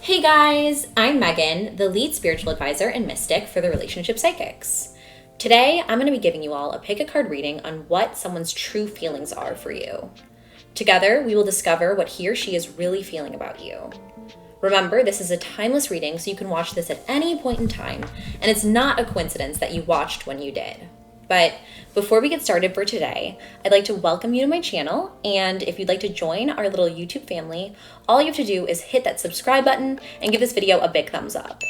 Hey guys, I'm Megan, the lead spiritual advisor and mystic for the Relationship Psychics. Today, I'm going to be giving you all a pick a card reading on what someone's true feelings are for you. Together, we will discover what he or she is really feeling about you. Remember, this is a timeless reading, so you can watch this at any point in time, and it's not a coincidence that you watched when you did. But before we get started for today, I'd like to welcome you to my channel, and if you'd like to join our little YouTube family, all you have to do is hit that subscribe button and give this video a big thumbs up.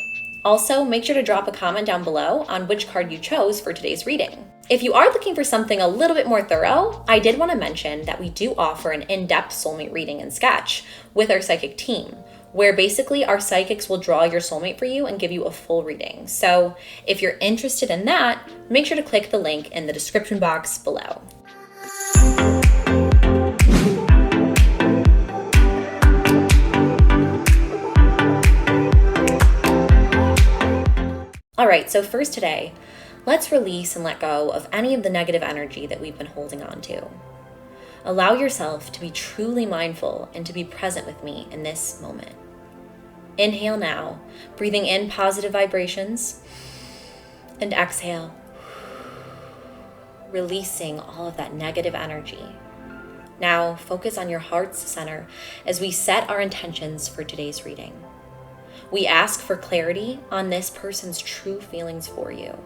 Also, make sure to drop a comment down below on which card you chose for today's reading. If you are looking for something a little bit more thorough, I did want to mention that we do offer an in-depth soulmate reading and sketch with our psychic team, where basically our psychics will draw your soulmate for you and give you a full reading. So if you're interested in that, make sure to click the link in the description box below. All right, so first today, let's release and let go of any of the negative energy that we've been holding on to. Allow yourself to be truly mindful and to be present with me in this moment. Inhale now, breathing in positive vibrations, and exhale, releasing all of that negative energy. Now, focus on your heart's center as we set our intentions for today's reading. We ask for clarity on this person's true feelings for you.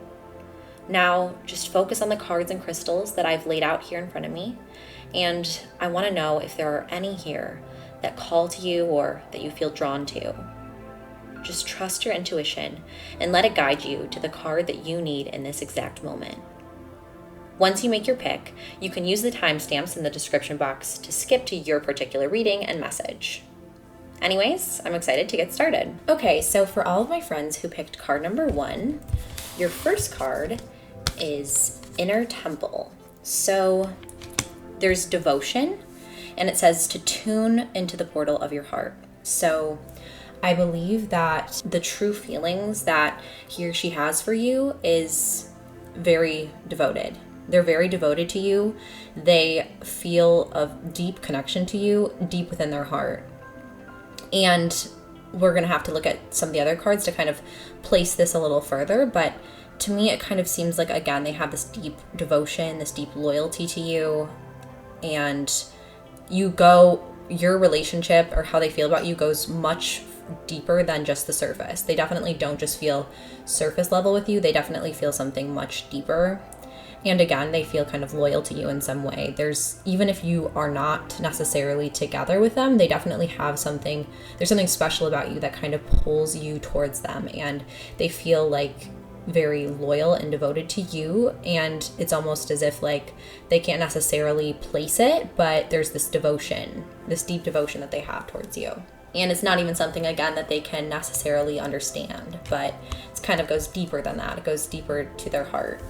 Now, just focus on the cards and crystals that I've laid out here in front of me, and I want to know if there are any here that call to you or that you feel drawn to. Just trust your intuition and let it guide you to the card that you need in this exact moment. Once you make your pick, you can use the timestamps in the description box to skip to your particular reading and message. Anyways, I'm excited to get started. Okay, so for all of my friends who picked card number 1, your first card is Inner Temple. So there's devotion, and it says to tune into the portal of your heart. So I believe that the true feelings that he or she has for you is very devoted. They're very devoted to you. They feel a deep connection to you deep within their heart. And we're going to have to look at some of the other cards to kind of place this a little further. But to me, it kind of seems like, again, they have this deep devotion, this deep loyalty to you. And your relationship or how they feel about you goes much deeper than just the surface. They definitely don't just feel surface level with you. They definitely feel something much deeper. And again, they feel kind of loyal to you in some way. Even if you are not necessarily together with them, they definitely have there's something special about you that kind of pulls you towards them. And they feel like very loyal and devoted to you. And it's almost as if like they can't necessarily place it, but there's this devotion, this deep devotion that they have towards you. And it's not even something, again, that they can necessarily understand, but it kind of goes deeper than that. It goes deeper to their heart.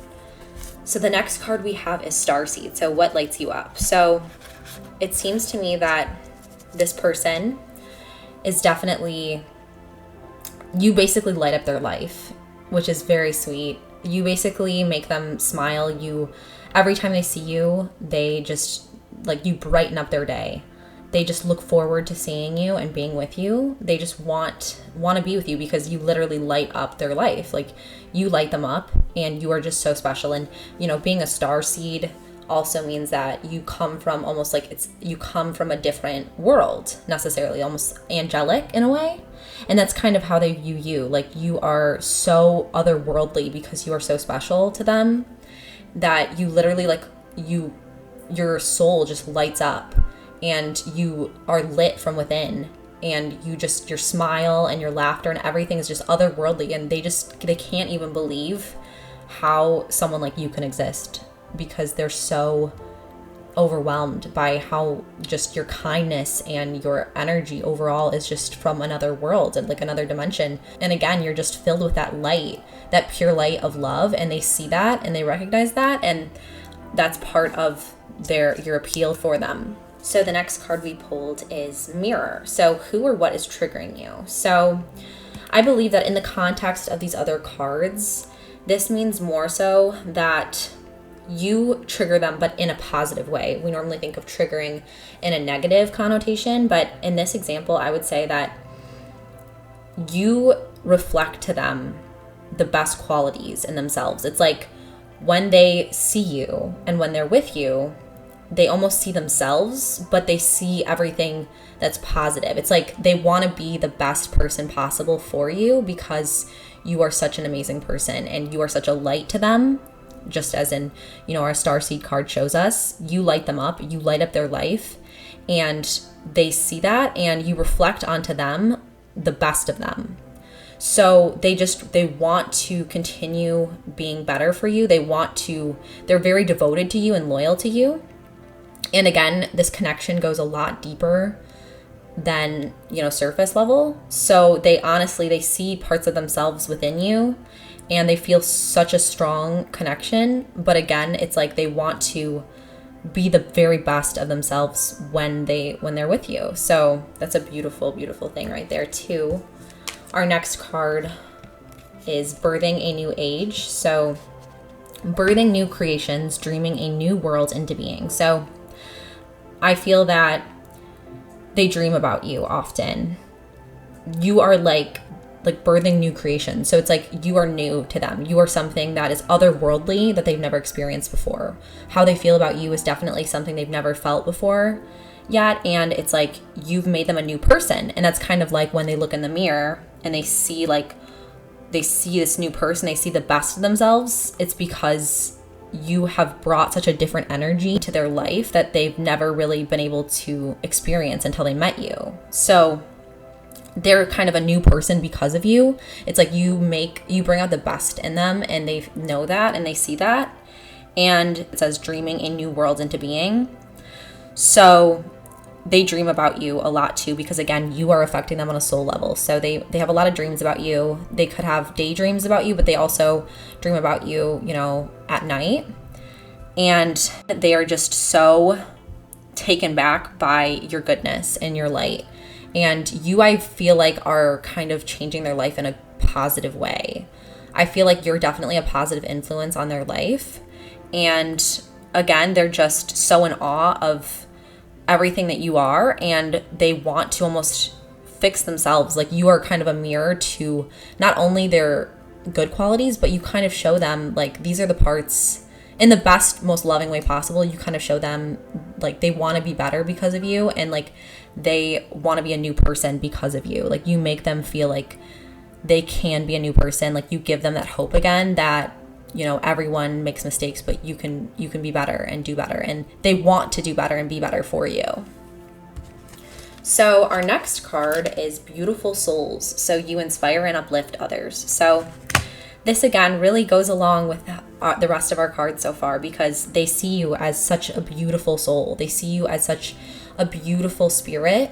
So the next card we have is Starseed. So what lights you up? So it seems to me that this person is definitely, you basically light up their life, which is very sweet. You basically make them smile. Every time they see you, they just, like, you brighten up their day. They just look forward to seeing you and being with you. They just want to be with you because you literally light up their life. Like, you light them up and you are just so special. And, being a star seed also means that you come from you come from a different world, necessarily, almost angelic in a way. And that's kind of how they view you. Like, you are so otherworldly because you are so special to them that you literally, your soul just lights up. And you are lit from within, and your smile and your laughter and everything is just otherworldly, and they can't even believe how someone like you can exist because they're so overwhelmed by how just your kindness and your energy overall is just from another world and like another dimension. And again, you're just filled with that light, that pure light of love, and they see that and they recognize that, and that's part of your appeal for them. So the next card we pulled is Mirror. So who or what is triggering you? So I believe that in the context of these other cards, this means more so that you trigger them, but in a positive way. We normally think of triggering in a negative connotation, but in this example, I would say that you reflect to them the best qualities in themselves. It's like when they see you and when they're with you, they almost see themselves, but they see everything that's positive. It's like they want to be the best person possible for you because you are such an amazing person and you are such a light to them. Just as in, our starseed card shows us, you light them up, you light up their life, and they see that, and you reflect onto them the best of them. So they want to continue being better for you. They're very devoted to you and loyal to you. And again, this connection goes a lot deeper than, surface level. So they see parts of themselves within you, and they feel such a strong connection. But again, it's like they want to be the very best of themselves when they're with you. So that's a beautiful, beautiful thing right there too. Our next card is birthing a new age. So birthing new creations, dreaming a new world into being. So I feel that they dream about you often. You are like birthing new creations. So it's like you are new to them. You are something that is otherworldly that they've never experienced before. How they feel about you is definitely something they've never felt before yet. And it's like you've made them a new person. And that's kind of like when they look in the mirror and they see this new person, they see the best of themselves. It's because you have brought such a different energy to their life that they've never really been able to experience until they met you. So they're kind of a new person because of you. It's like you bring out the best in them, and they know that and they see that. And it says dreaming a new world into being. So they dream about you a lot too, because again, you are affecting them on a soul level. So they have a lot of dreams about you. They could have daydreams about you, but they also dream about you, at night. And they are just so taken back by your goodness and your light. And you, I feel like, are kind of changing their life in a positive way. I feel like you're definitely a positive influence on their life. And again, they're just so in awe of everything that you are, and they want to almost fix themselves. Like you are kind of a mirror to not only their good qualities, but you kind of show them like these are the parts in the best, most loving way possible. You kind of show them like they want to be better because of you, and like they want to be a new person because of you. Like you make them feel like they can be a new person. Like you give them that hope again that, everyone makes mistakes, but you can be better and do better. And they want to do better and be better for you. So our next card is Beautiful Souls. So you inspire and uplift others. So this again really goes along with the rest of our cards so far, because they see you as such a beautiful soul. They see you as such a beautiful spirit,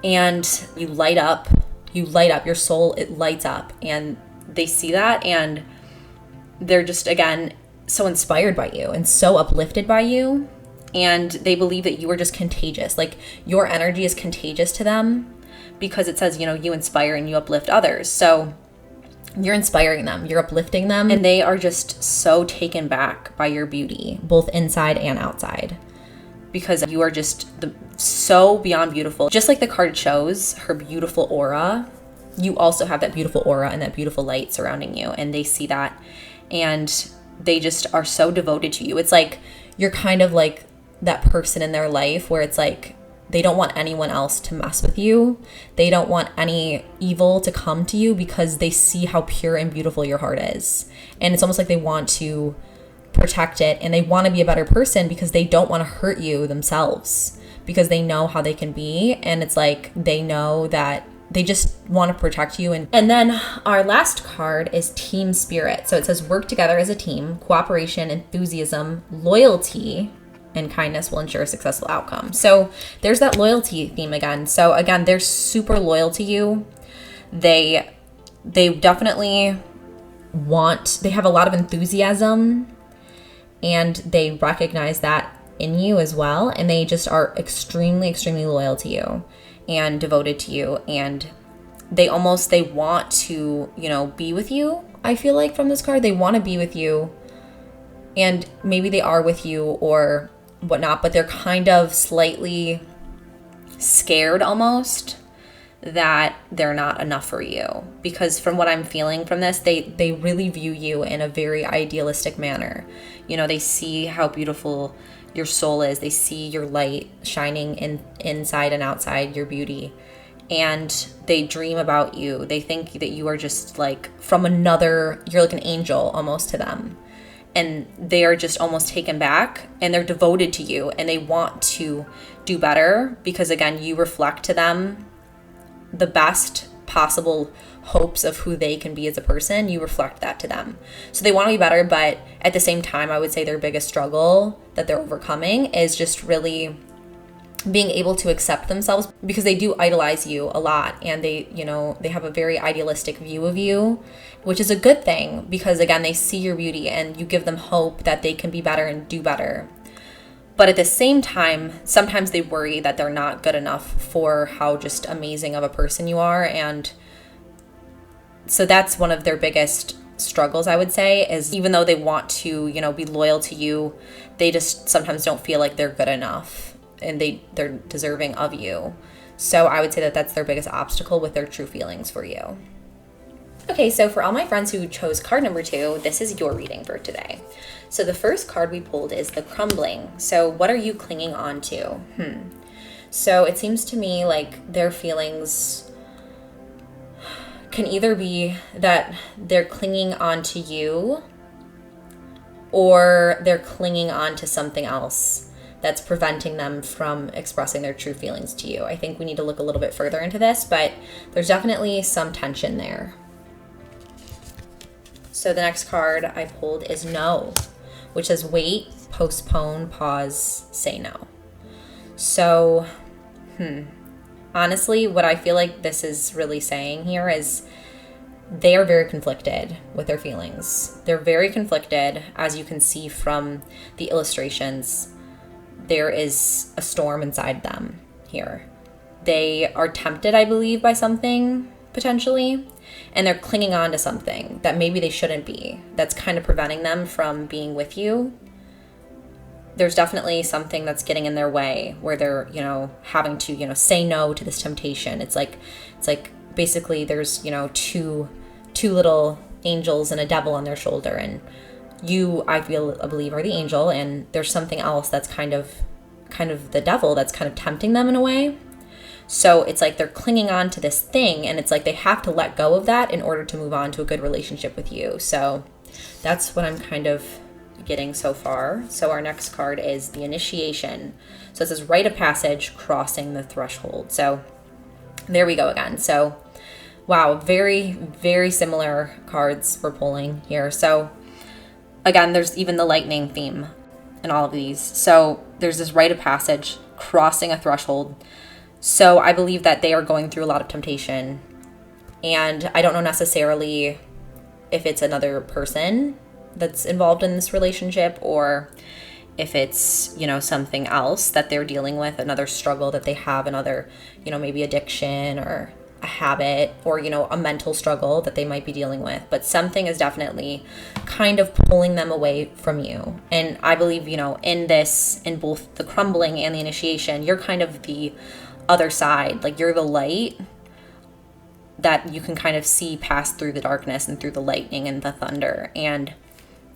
and you light up your soul. It lights up, and they see that, and they're just, again, so inspired by you and so uplifted by you. And they believe that you are just contagious. Like your energy is contagious to them, because it says, you inspire and you uplift others. So you're inspiring them, you're uplifting them, and they are just so taken back by your beauty, both inside and outside, because you are just so beyond beautiful. Just like the card shows, her beautiful aura, you also have that beautiful aura and that beautiful light surrounding you, and they see that, and they just are so devoted to you. It's like you're kind of like that person in their life where it's like they don't want anyone else to mess with you. They don't want any evil to come to you, because they see how pure and beautiful your heart is. And it's almost like they want to protect it, and they want to be a better person because they don't want to hurt you themselves, because they know how they can be. And it's like they know that they just want to protect you. And then our last card is Team Spirit. So it says work together as a team, cooperation, enthusiasm, loyalty, and kindness will ensure a successful outcome. So there's that loyalty theme again. So again, they're super loyal to you. They definitely they have a lot of enthusiasm, and they recognize that in you as well. And they just are extremely, extremely loyal to you and devoted to you. And they want to, be with you. I feel like from this card, they want to be with you, and maybe they are with you or whatnot, but they're kind of slightly scared almost that they're not enough for you. Because from what I'm feeling from this, they really view you in a very idealistic manner. You know, they see how beautiful your soul is. They see your light shining inside and outside, your beauty. And they dream about you. They think that you are just like from another, you're like an angel almost to them. And they are just almost taken back, and they're devoted to you, and they want to do better because, again, you reflect to them the best possible hopes of who they can be as a person. You reflect that to them. So they want to be better, but at the same time, I would say their biggest struggle that they're overcoming is just really being able to accept themselves, because they do idolize you a lot, and they, you know, they have a very idealistic view of you, which is a good thing because, again, they see your beauty and you give them hope that they can be better and do better. But at the same time, sometimes they worry that they're not good enough for how just amazing of a person you are. And so that's one of their biggest struggles, I would say, is even though they want to, you know, be loyal to you, they just sometimes don't feel like they're good enough and they're deserving of you. So I would say that that's their biggest obstacle with their true feelings for you. Okay, so for all my friends who chose card number 2, this is your reading for today. So the first card we pulled is the Crumbling. So what are you clinging on to? So it seems to me like their feelings can either be that they're clinging on to you, or they're clinging on to something else that's preventing them from expressing their true feelings to you. I think we need to look a little bit further into this, but there's definitely some tension there. So the next card I pulled is No, which says wait, postpone, pause, say no. So, honestly, what I feel like this is really saying here is they are very conflicted with their feelings. They're very conflicted, as you can see from the illustrations. There is a storm inside them here. They are tempted, I believe, by something, potentially, and they're clinging on to something that maybe they shouldn't be. That's kind of preventing them from being with you. There's definitely something that's getting in their way where they're, you know, having to, you know, say no to this temptation. It's like basically there's, you know, two little angels and a devil on their shoulder, and you, I believe, are the angel, and there's something else that's kind of the devil that's kind of tempting them in a way. So it's like they're clinging on to this thing, and it's like they have to let go of that in order to move on to a good relationship with you. So that's what I'm kind of getting so far. So our next card is the Initiation. So it says rite of passage, crossing the threshold. So there we go again. So wow, very, very similar cards we're pulling here. So again, there's even the lightning theme in all of these. So there's this rite of passage, crossing a threshold. So I believe that they are going through a lot of temptation. And I don't know necessarily if it's another person that's involved in this relationship, or if it's, you know, something else that they're dealing with, another struggle that they have, another, you know, maybe addiction or a habit, or, you know, a mental struggle that they might be dealing with. But something is definitely kind of pulling them away from you. And I believe, you know, in both the Crumbling and the Initiation, you're kind of the other side. Like, you're the light that you can kind of see pass through the darkness and through the lightning and the thunder. And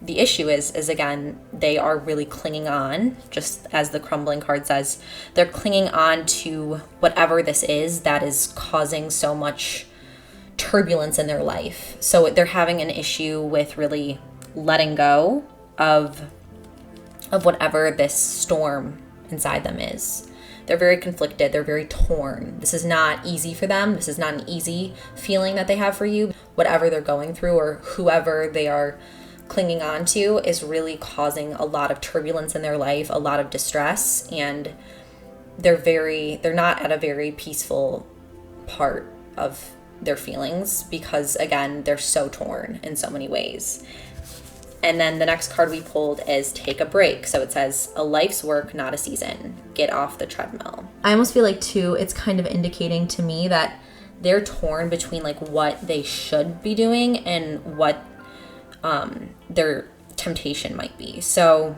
the issue is again, they are really clinging on, just as the Crumbling card says, they're clinging on to whatever this is that is causing so much turbulence in their life. So they're having an issue with really letting go of whatever this storm inside them is. They're very conflicted. They're very torn. This is not easy for them. This is not an easy feeling that they have for you. Whatever they're going through, or whoever they are clinging on to, is really causing a lot of turbulence in their life, a lot of distress, and they're not at a very peaceful part of their feelings, because again, they're so torn in so many ways. And then the next card we pulled is Take a Break. So it says, a life's work, not a season. Get off the treadmill. I almost feel like, too, it's kind of indicating to me that they're torn between, like, what they should be doing and what their temptation might be. So,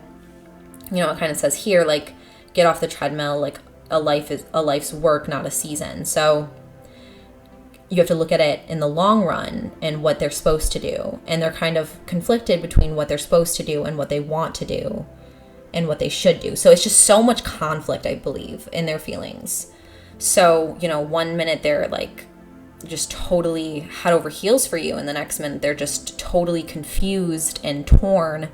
you know, it kind of says here, like, get off the treadmill, like, a life's work, not a season. So you have to look at it in the long run and what they're supposed to do. And they're kind of conflicted between what they're supposed to do and what they want to do and what they should do. So it's just so much conflict, I believe, in their feelings. So, you know, one minute they're like just totally head over heels for you, and the next minute they're just totally confused and torn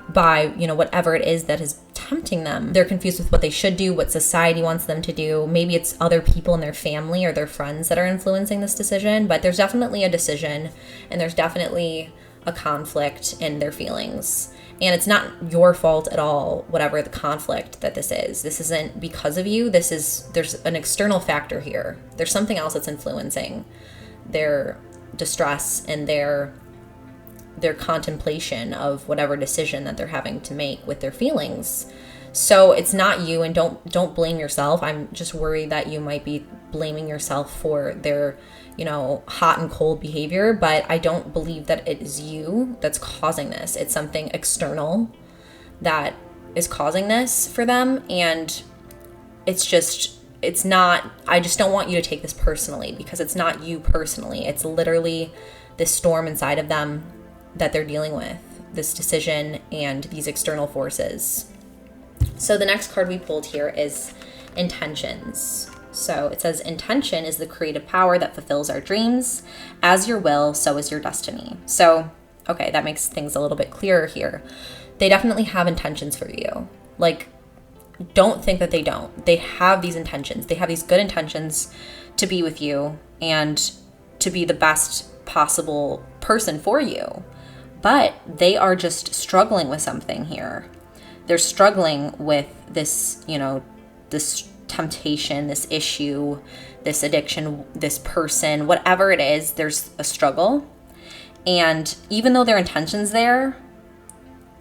by, you know, whatever it is that is tempting them. They're confused with what they should do, what society wants them to do. Maybe it's other people in their family or their friends that are influencing this decision, but there's definitely a decision and there's definitely a conflict in their feelings. And it's not your fault at all, whatever the conflict that this is. This isn't because of you. There's an external factor here. There's something else that's influencing their distress and their contemplation of whatever decision that they're having to make with their feelings. So it's not you, and don't blame yourself. I'm just worried that you might be blaming yourself for their, you know, hot and cold behavior, but I don't believe that it is you that's causing this. It's something external that is causing this for them, and I just don't want you to take this personally, because it's not you personally. It's literally this storm inside of them that they're dealing with, this decision and these external forces. So the next card we pulled here is intentions. So it says, intention is the creative power that fulfills our dreams. As your will, so is your destiny. So, okay, that makes things a little bit clearer here. They definitely have intentions for you. Like, don't think that they don't. They have these intentions. They have these good intentions to be with you and to be the best possible person for you. But they are just struggling with something here. They're struggling with this, you know, this temptation, this issue, this addiction, this person, whatever it is, there's a struggle. And even though their intention's there,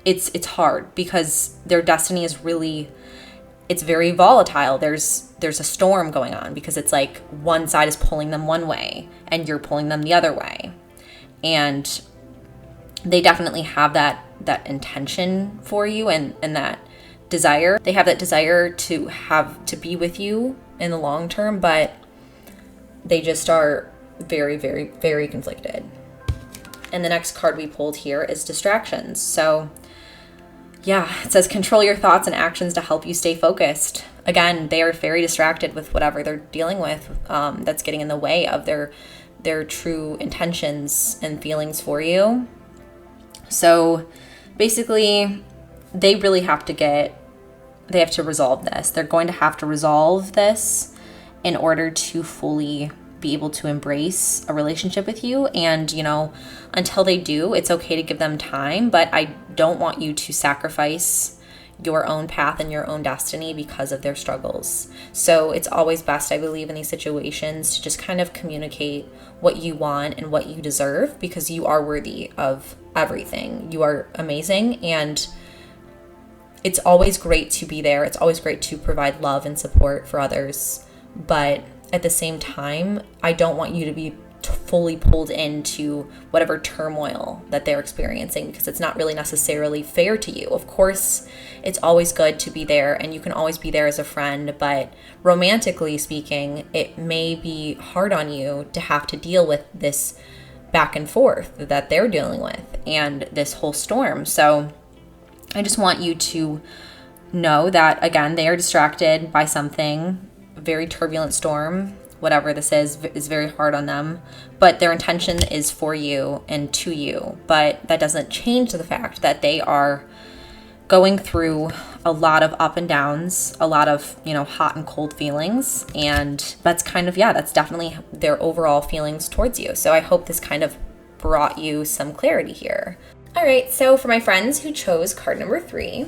it's hard because their destiny is really, it's very volatile. There's a storm going on because it's like one side is pulling them one way and you're pulling them the other way. And they definitely have that intention for you and that desire. They have that desire to be with you in the long term, but they just are very, very, very conflicted. And the next card we pulled here is distractions. So yeah, it says control your thoughts and actions to help you stay focused. Again, they are very distracted with whatever they're dealing with that's getting in the way of their true intentions and feelings for you. So basically, they really have to resolve this. They're going to have to resolve this in order to fully be able to embrace a relationship with you. And, you know, until they do, it's okay to give them time, but I don't want you to sacrifice your own path and your own destiny because of their struggles. So it's always best, I believe, in these situations to just kind of communicate what you want and what you deserve, because you are worthy of everything. You are amazing, and it's always great to be there. It's always great to provide love and support for others. But at the same time, I don't want you to be fully pulled into whatever turmoil that they're experiencing, because it's not really necessarily fair to you. Of course, it's always good to be there, and you can always be there as a friend, but romantically speaking, it may be hard on you to have to deal with this back and forth that they're dealing with and this whole storm. So I just want you to know that, again, they are distracted by something, a very turbulent storm. Whatever this is very hard on them, but their intention is for you and to you. But that doesn't change the fact that they are going through a lot of up and downs, a lot of, you know, hot and cold feelings. And that's that's definitely their overall feelings towards you. So I hope this kind of brought you some clarity here. All right, so for my friends who chose card number 3,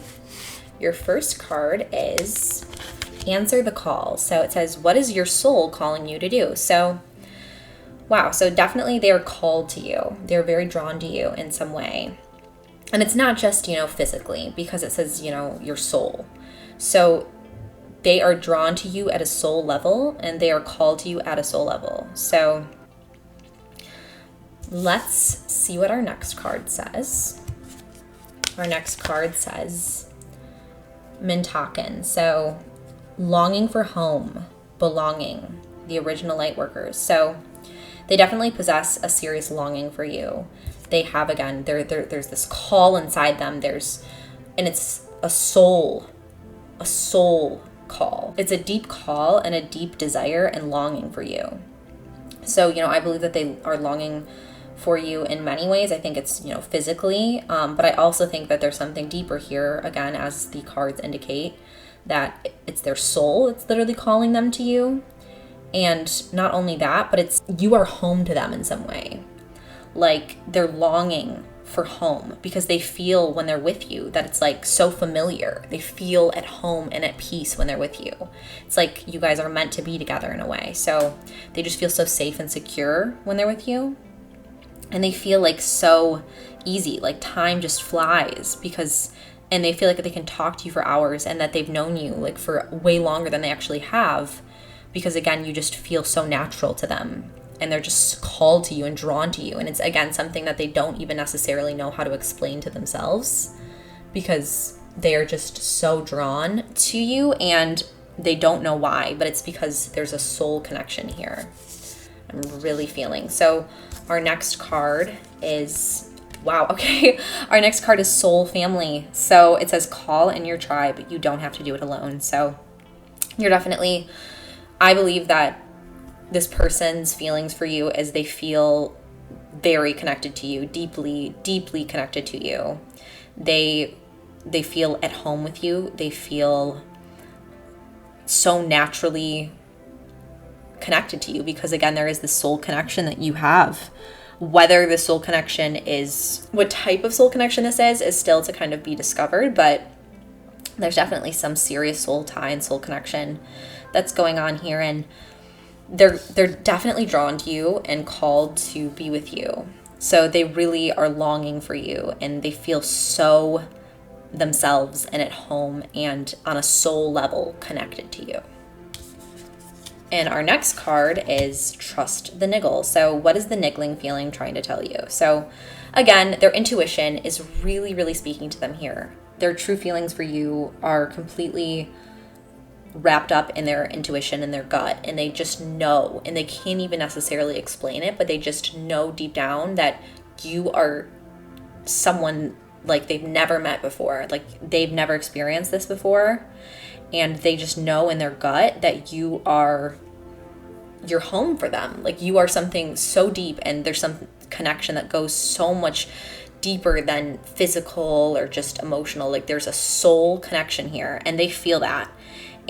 your first card is answer the call. So it says, what is your soul calling you to do? So, wow. So definitely they are called to you. They're very drawn to you in some way. And it's not just, you know, physically, because it says, you know, your soul. So they are drawn to you at a soul level, and they are called to you at a soul level. So let's see what our next card says. Our next card says Mintaken. So longing for home, belonging, the original light workers. So They definitely possess a serious longing for you. They have, again, there's this call inside them. And it's a soul call. It's a deep call and a deep desire and longing for you. So, I believe that they are longing for you in many ways. I think it's, physically, but I also think that there's something deeper here, again, as the cards indicate, that it's their soul. It's literally calling them to you. And not only that, but it's you are home to them in some way. Like they're longing for home because they feel when they're with you that it's like so familiar. They feel at home and at peace when they're with you. It's like you guys are meant to be together in a way. So they just feel so safe and secure when they're with you. And they feel like so easy, like time just flies and they feel like they can talk to you for hours and that they've known you like for way longer than they actually have. Because again, you just feel so natural to them and they're just called to you and drawn to you. And it's, again, something that they don't even necessarily know how to explain to themselves because they are just so drawn to you and they don't know why, but it's because there's a soul connection here. I'm really feeling. So our next card is, wow, okay. Our next card is Soul Family. So it says call in your tribe. You don't have to do it alone. So you're definitely, I believe that this person's feelings for you is they feel very connected to you, deeply, deeply connected to you. They feel at home with you. They feel so naturally connected to you because, again, there is this soul connection that you have. Whether the soul connection is, what type of soul connection this is still to kind of be discovered, but there's definitely some serious soul tie and soul connection that's going on here. And they're definitely drawn to you and called to be with you. So they really are longing for you and they feel so themselves and at home and on a soul level connected to you. And our next card is Trust the Niggle. So what is the niggling feeling trying to tell you? So again, their intuition is really, really speaking to them here. Their true feelings for you are completely wrapped up in their intuition and their gut, and they just know, and they can't even necessarily explain it, but they just know deep down that you are someone like they've never met before, like they've never experienced this before, and they just know in their gut that you're home for them. Like you are something so deep, and there's some connection that goes so much deeper than physical or just emotional. Like there's a soul connection here, and they feel that.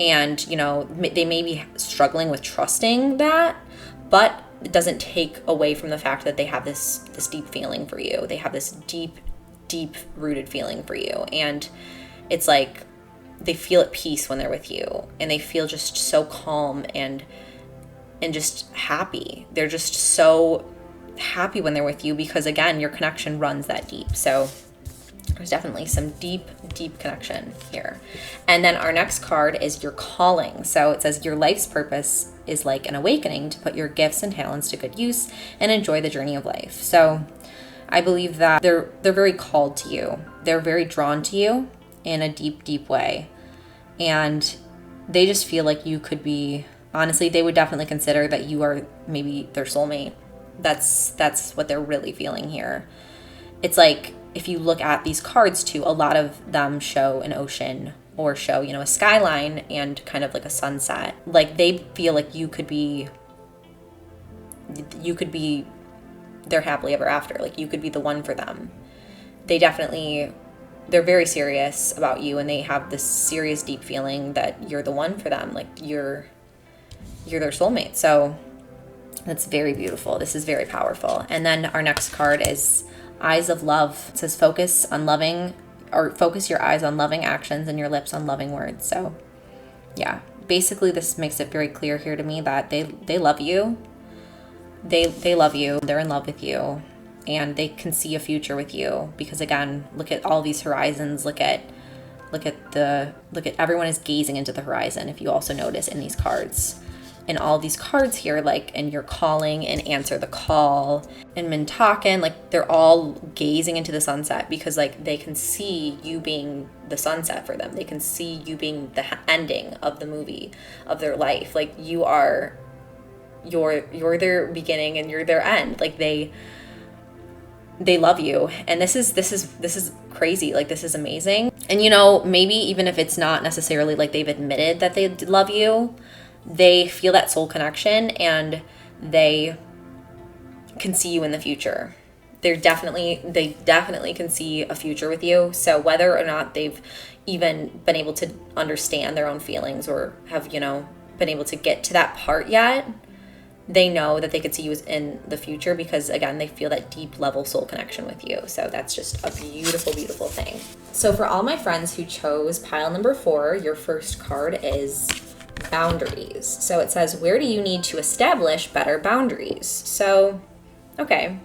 And, they may be struggling with trusting that, but it doesn't take away from the fact that they have this deep feeling for you. They have this deep, deep rooted feeling for you. And it's like they feel at peace when they're with you, and they feel just so calm and just happy. They're just so happy when they're with you because, again, your connection runs that deep. So there's definitely some deep, deep connection here. And then our next card is your calling. So it says your life's purpose is like an awakening to put your gifts and talents to good use and enjoy the journey of life. So I believe that they're very called to you. They're very drawn to you in a deep, deep way. And they just feel like you could be, honestly, they would definitely consider that you are maybe their soulmate. That's what they're really feeling here. It's like, if you look at these cards too, a lot of them show an ocean or show, a skyline and kind of like a sunset. Like they feel like you could be their happily ever after. Like you could be the one for them. They're very serious about you, and they have this serious, deep feeling that you're the one for them. Like you're their soulmate. So that's very beautiful. This is very powerful. And then our next card is Eyes of Love. It says focus your eyes on loving actions and your lips on loving words. So yeah, basically this makes it very clear here to me that they love you. They love you. They're in love with you, and they can see a future with you because, again, look at all these horizons. Look at everyone is gazing into the horizon. If you also notice in these cards. And all these cards here, like in your calling and answer the call and Mintaken, like they're all gazing into the sunset because like they can see you being the sunset for them. They can see you being the ending of the movie of their life. Like you are you're their beginning and you're their end. Like they love you, and this is crazy. Like, this is amazing. And you know, maybe even if it's not necessarily like they've admitted that they love you, they feel that soul connection and they can see you in the future. They definitely can see a future with you. So whether or not they've even been able to understand their own feelings or have, you know, been able to get to that part yet, they know that they could see you in the future because, again, they feel that deep level soul connection with you. So that's just a beautiful, beautiful thing. So for all my friends who chose pile number 4, your first card is boundaries. So it says, where do you need to establish better boundaries? So, okay.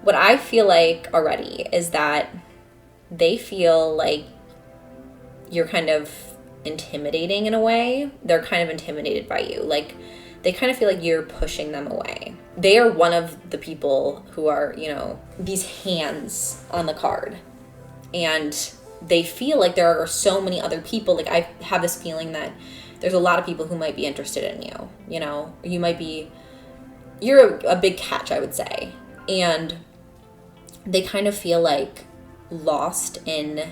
What I feel like already is that they feel like you're kind of intimidating in a way. They're kind of intimidated by you. Like, they kind of feel like you're pushing them away. They are one of the people who are, you know, these hands on the card. And they feel like there are so many other people. Like, I have this feeling that there's a lot of people who might be interested in you. You know, you're a big catch, I would say. And they kind of feel like lost in,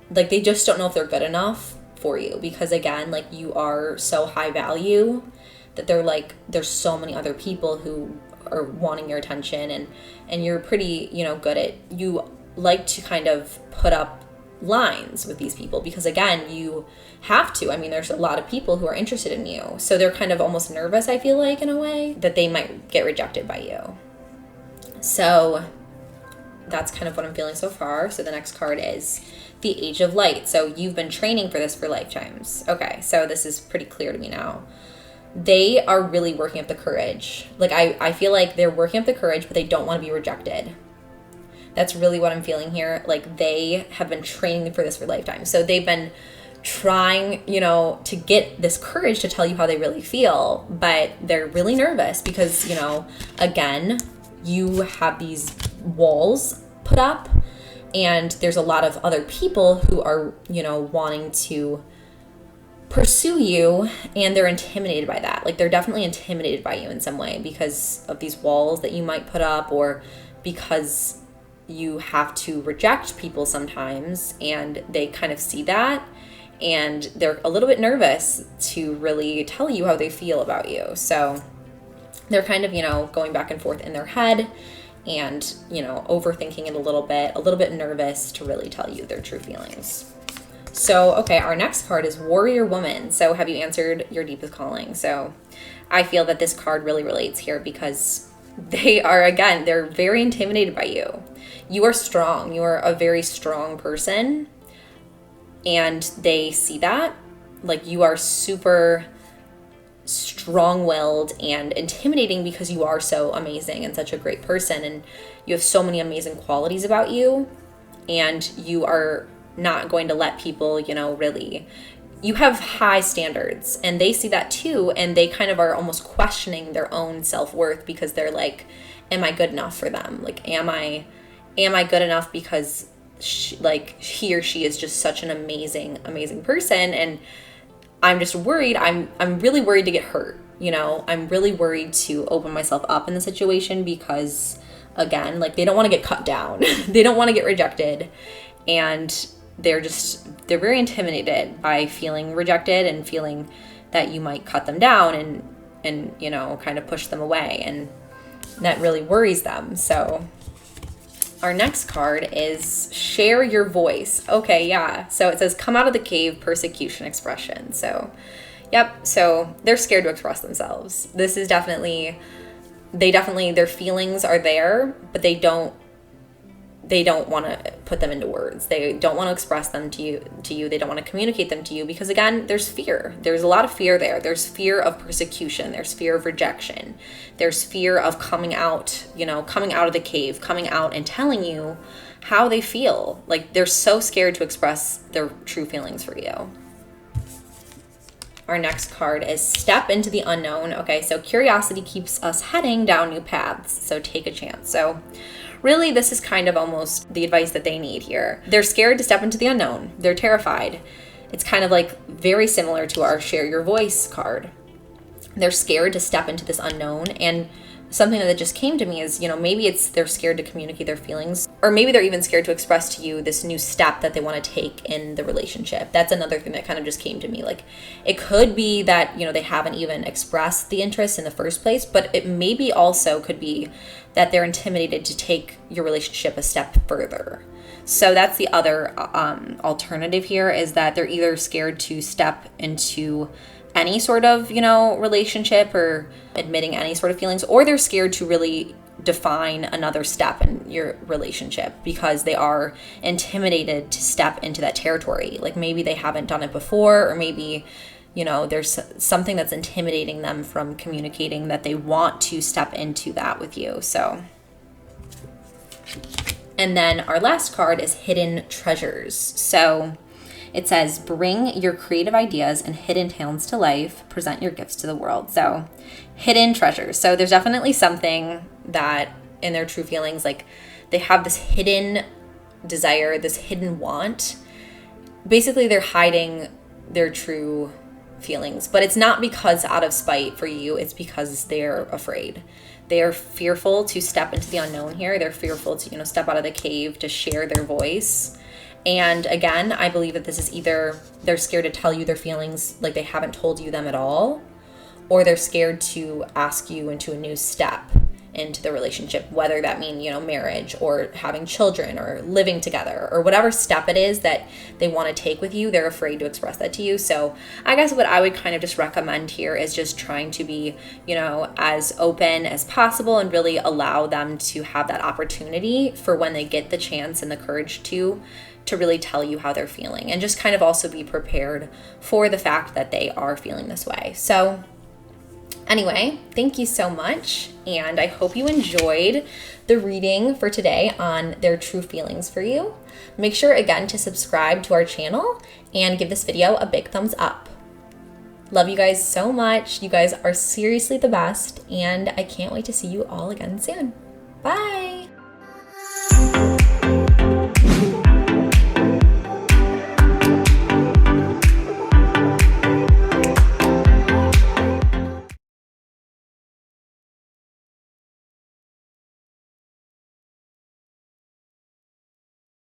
like, they just don't know if they're good enough for you because, again, like, you are so high value that they're like, there's so many other people who are wanting your attention, and you're pretty, you know, good at, you like to kind of put up lines with these people because, again, you have to. I mean, there's a lot of people who are interested in you, so they're kind of almost nervous, I feel like, in a way, that they might get rejected by you. So that's kind of what I'm feeling so far. So the next card is the Age of Light. So you've been training for this for lifetimes. Okay, so this is pretty clear to me now. They are really working up the courage. Like, I feel like they're working up the courage, but they don't want to be rejected. That's really what I'm feeling here. Like, they have been training for this for lifetime. So they've been trying, you know, to get this courage to tell you how they really feel, but they're really nervous because, you know, again, you have these walls put up and there's a lot of other people who are, you know, wanting to pursue you, and they're intimidated by that. Like, they're definitely intimidated by you in some way because of these walls that you might put up, or because you have to reject people sometimes, and they kind of see that, and they're a little bit nervous to really tell you how they feel about you. So they're kind of, you know, going back and forth in their head and, you know, overthinking it a little bit nervous to really tell you their true feelings. So, okay, our next card is Warrior Woman. So have you answered your deepest calling? So I feel that this card really relates here because they are, again, they're very intimidated by you. You are strong. You are a very strong person, and they see that. Like, you are super strong-willed and intimidating because you are so amazing and such a great person, and you have so many amazing qualities about you, and you are not going to let people, you know, really, you have high standards, and they see that too, and they kind of are almost questioning their own self-worth because they're like, am I good enough for them? Like, am I good enough because he or she is just such an amazing person, and I'm just worried. I'm really worried to get hurt. You know, I'm really worried to open myself up in the situation because, again, like, they don't want to get cut down. They don't want to get rejected. And they're very intimidated by feeling rejected and feeling that you might cut them down and, you know, kind of push them away. And that really worries them. So our next card is Share Your Voice. Okay, yeah. So it says, come out of the cave, persecution expression. So, yep. So they're scared to express themselves. This is definitely, their feelings are there, but they don't want to put them into words. They don't want to express them to you. They don't want to communicate them to you because, again, there's fear. There's a lot of fear there. There's fear of persecution. There's fear of rejection. There's fear of coming out, you know, coming out of the cave, coming out and telling you how they feel. Like, they're so scared to express their true feelings for you. Our next card is Step into the Unknown. Okay, so curiosity keeps us heading down new paths, so take a chance. So really, this is kind of almost the advice that they need here. They're scared to step into the unknown. They're terrified. It's kind of like very similar to our Share Your Voice card. they're scared to step into this unknown. And something that just came to me is, maybe it's they're scared to communicate their feelings, or maybe they're even scared to express to you this new step that they want to take in the relationship. That's another thing that kind of just came to me. Like, it could be that, they haven't even expressed the interest in the first place, but it maybe also could be that they're intimidated to take your relationship a step further. So that's the other alternative here, is that they're either scared to step into any sort of, relationship or admitting any sort of feelings, or they're scared to really define another step in your relationship because they are intimidated to step into that territory. Like, maybe they haven't done it before, or maybe, there's something that's intimidating them from communicating that they want to step into that with you. So, and then our last card is Hidden Treasures. So it says, bring your creative ideas and hidden talents to life, present your gifts to the world. So hidden treasures. So there's definitely something that in their true feelings, like, they have this hidden desire, this hidden want. Basically, they're hiding their true feelings, but it's not because out of spite for you, it's because they're afraid. They are fearful to step into the unknown here. They're fearful to, step out of the cave, to share their voice. And again, I believe that this is either they're scared to tell you their feelings, like they haven't told you them at all, or they're scared to ask you into a new step into the relationship, whether that mean, marriage or having children or living together or whatever step it is that they want to take with you. They're afraid to express that to you. So I guess what I would kind of just recommend here is just trying to be, as open as possible and really allow them to have that opportunity for when they get the chance and the courage to really tell you how they're feeling, and just kind of also be prepared for the fact that they are feeling this way. So anyway, thank you so much, and I hope you enjoyed the reading for today on their true feelings for you. Make sure again to subscribe to our channel and give this video a big thumbs up. Love you guys so much. You guys are seriously the best, and I can't wait to see you all again soon. Bye!